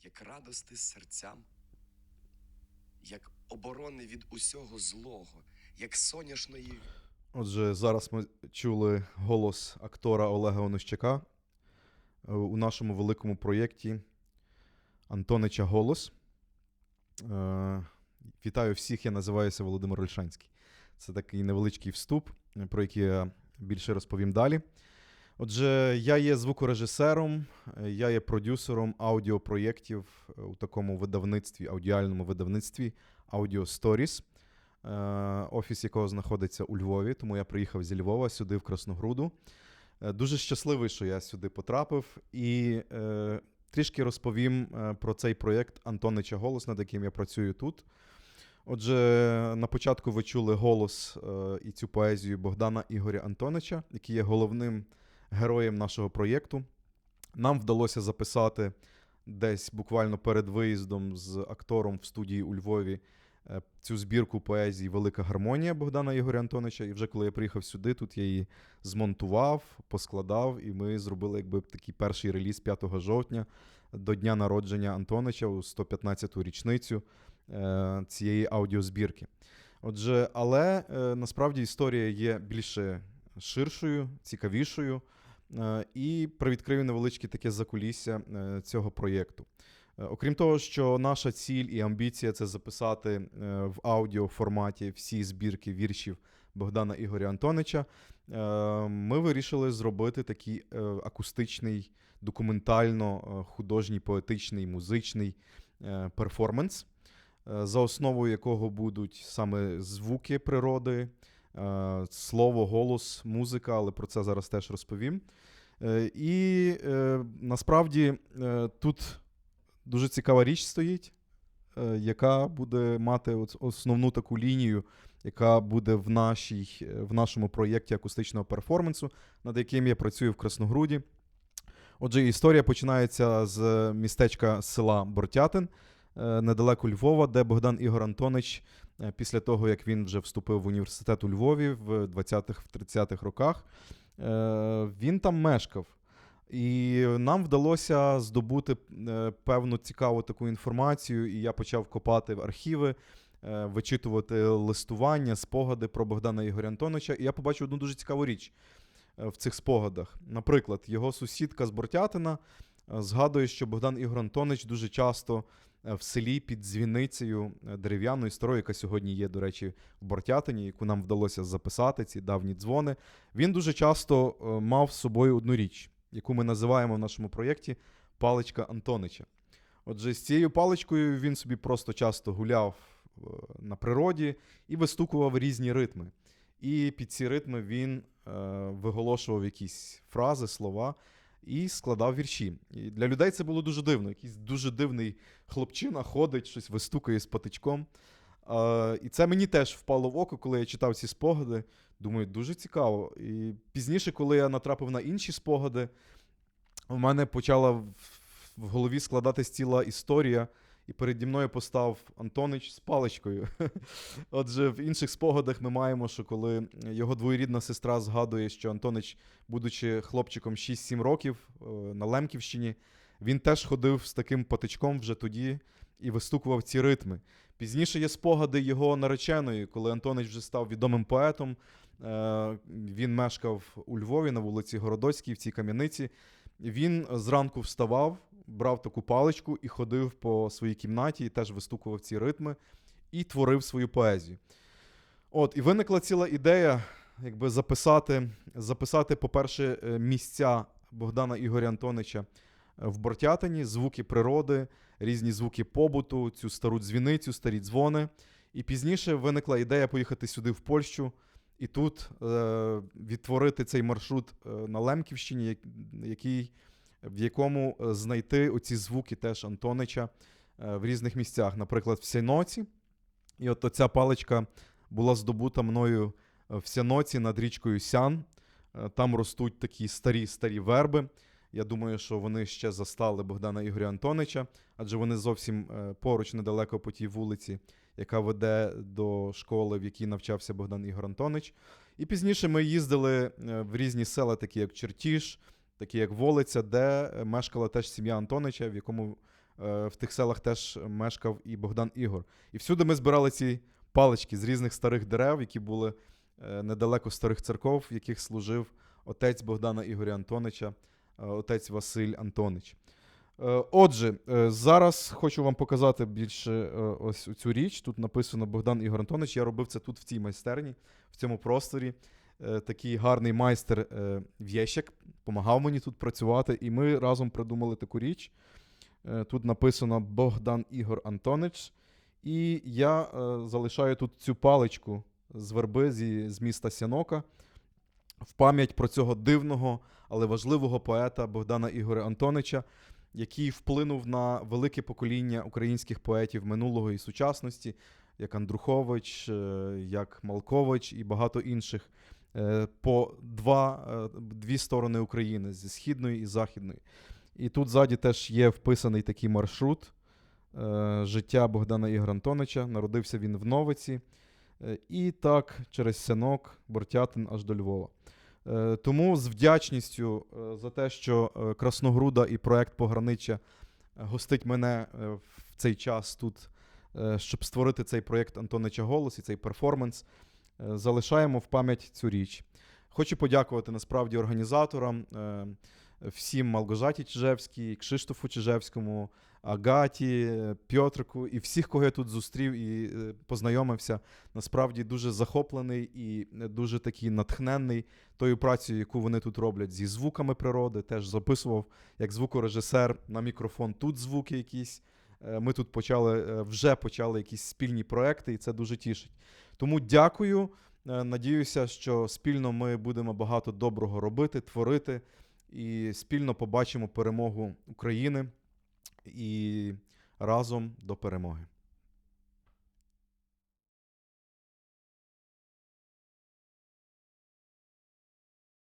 як радости серцям, як оборони від усього злого, як соняшної. Отже, зараз ми чули голос актора Олега Онищака у нашому великому проєкті «Антонича голос». Вітаю всіх, я називаюся Володимир Ольшанський. Це такий невеличкий вступ, про який я більше розповім далі. Отже, я є звукорежисером, я є продюсером аудіопроєктів у такому видавництві, аудіальному видавництві Audio Stories, офіс якого знаходиться у Львові, тому я приїхав зі Львова сюди, в Красногруду. Дуже щасливий, що я сюди потрапив, і трішки розповім про цей проєкт «Антонича голос», над яким я працюю тут. Отже, на початку ви чули голос і цю поезію Богдана Ігоря Антонича, який є головним героєм нашого проєкту. Нам вдалося записати десь буквально перед виїздом з актором в студії у Львові цю збірку поезії «Велика гармонія» Богдана Ігоря Антонича. І вже коли я приїхав сюди, тут я її змонтував, поскладав, і ми зробили якби такий перший реліз 5 жовтня до дня народження Антонича у 115-ту річницю цієї аудіозбірки. Отже, але насправді історія є більше ширшою, цікавішою, і привідкрию невеличке таке закулісся цього проєкту. Окрім того, що наша ціль і амбіція – це записати в аудіоформаті всі збірки віршів Богдана Ігоря Антонича, ми вирішили зробити такий акустичний, документально-художній, поетичний, музичний перформанс, за основою якого будуть саме звуки природи, слово, голос, музика, але про це зараз теж розповім. І насправді тут дуже цікава річ стоїть, яка буде мати основну таку лінію, яка буде в нашому проєкті акустичного перформансу, над яким я працюю в Красногруді. Отже, історія починається з містечка села Бортятин, недалеко Львова, де Богдан Ігор Антонич, після того, як він вже вступив в університет у Львові в 20-30-х роках, він там мешкав. І нам вдалося здобути певну цікаву таку інформацію, і я почав копати в архіви, вичитувати листування, спогади про Богдана Ігоря Антонича, і я побачив одну дуже цікаву річ в цих спогадах. Наприклад, його сусідка з Бортятина згадує, що Богдан Ігор Антонич дуже часто в селі під дзвіницею дерев'яною, старою, яка сьогодні є, до речі, в Бортятині, яку нам вдалося записати, ці давні дзвони, він дуже часто мав з собою одну річ, яку ми називаємо в нашому проєкті «Паличка Антонича». Отже, з цією паличкою він собі просто часто гуляв на природі і вистукував різні ритми. І під ці ритми він виголошував якісь фрази, слова і складав вірші. І для людей це було дуже дивно. Якийсь дуже дивний хлопчина ходить, щось вистукає з патичком. І це мені теж впало в око, коли я читав ці спогади. Думаю, дуже цікаво. І пізніше, коли я натрапив на інші спогади, у мене почала в голові складатись ціла історія, і переді мною постав Антонич з паличкою. Отже, в інших спогадах ми маємо, що коли його двоюрідна сестра згадує, що Антонич, будучи хлопчиком 6-7 років на Лемківщині, він теж ходив з таким патичком вже тоді і вистукував ці ритми. Пізніше є спогади його нареченої, коли Антонич вже став відомим поетом. Він мешкав у Львові на вулиці Городоцькій, в цій кам'яниці. Він зранку вставав, брав таку паличку і ходив по своїй кімнаті, і теж вистукував ці ритми, і творив свою поезію. І виникла ціла ідея, якби записати, по-перше, місця Богдана Ігоря Антонича в Бортятині, звуки природи, різні звуки побуту, цю стару дзвіницю, старі дзвони. І пізніше виникла ідея поїхати сюди, в Польщу, і тут відтворити цей маршрут на Лемківщині, в якому знайти оці звуки теж Антонича в різних місцях. Наприклад, в Сяноці. І от оця паличка була здобута мною в Сяноці над річкою Сян. Там ростуть такі старі верби. Я думаю, що вони ще застали Богдана Ігоря Антонича, адже вони зовсім поруч, недалеко по тій вулиці, яка веде до школи, в якій навчався Богдан Ігор Антонич. І пізніше ми їздили в різні села, такі як Чертіж, такі як Волиця, де мешкала теж сім'я Антонича, в якому В тих селах теж мешкав і Богдан Ігор. І всюди ми збирали ці палички з різних старих дерев, які були недалеко старих церков, в яких служив отець Богдана Ігоря Антонича, отець Василь Антонич. Отже, зараз хочу вам показати більше ось цю річ. Тут написано Богдан Ігор Антонич. Я робив це тут в цій майстерні, в цьому просторі. Такий гарний майстер В'єщик допомагав мені тут працювати, і ми разом придумали таку річ. Тут написано Богдан Ігор Антонич. І я залишаю тут цю паличку з верби з міста Сянока в пам'ять про цього дивного, але важливого поета Богдана Ігоря Антонича, який вплинув на велике покоління українських поетів минулого і сучасності, як Андрухович, як Малкович і багато інших, по дві сторони України, зі східної і західної. І тут ззаді теж є вписаний такий маршрут життя Богдана Ігоря Антонича. Народився він в Новиці. І так через Сянок, Бортятин аж до Львова. Тому з вдячністю за те, що Красногруда і проект «Пограниччя» гостить мене в цей час тут, щоб створити цей проєкт «Антонича Голос» і цей перформанс, залишаємо в пам'ять цю річ. Хочу подякувати насправді організаторам, всім Малгожаті Чижевській, Кшиштофу Чижевському, Агаті, Пьотрику і всіх, кого я тут зустрів і познайомився. Насправді дуже захоплений і дуже такий натхненний тою працею, яку вони тут роблять зі звуками природи. Теж записував як звукорежисер на мікрофон тут звуки якісь. Ми тут вже почали якісь спільні проекти, і це дуже тішить. Тому дякую. Надіюся, що спільно ми будемо багато доброго робити, творити, і спільно побачимо перемогу України і разом до перемоги.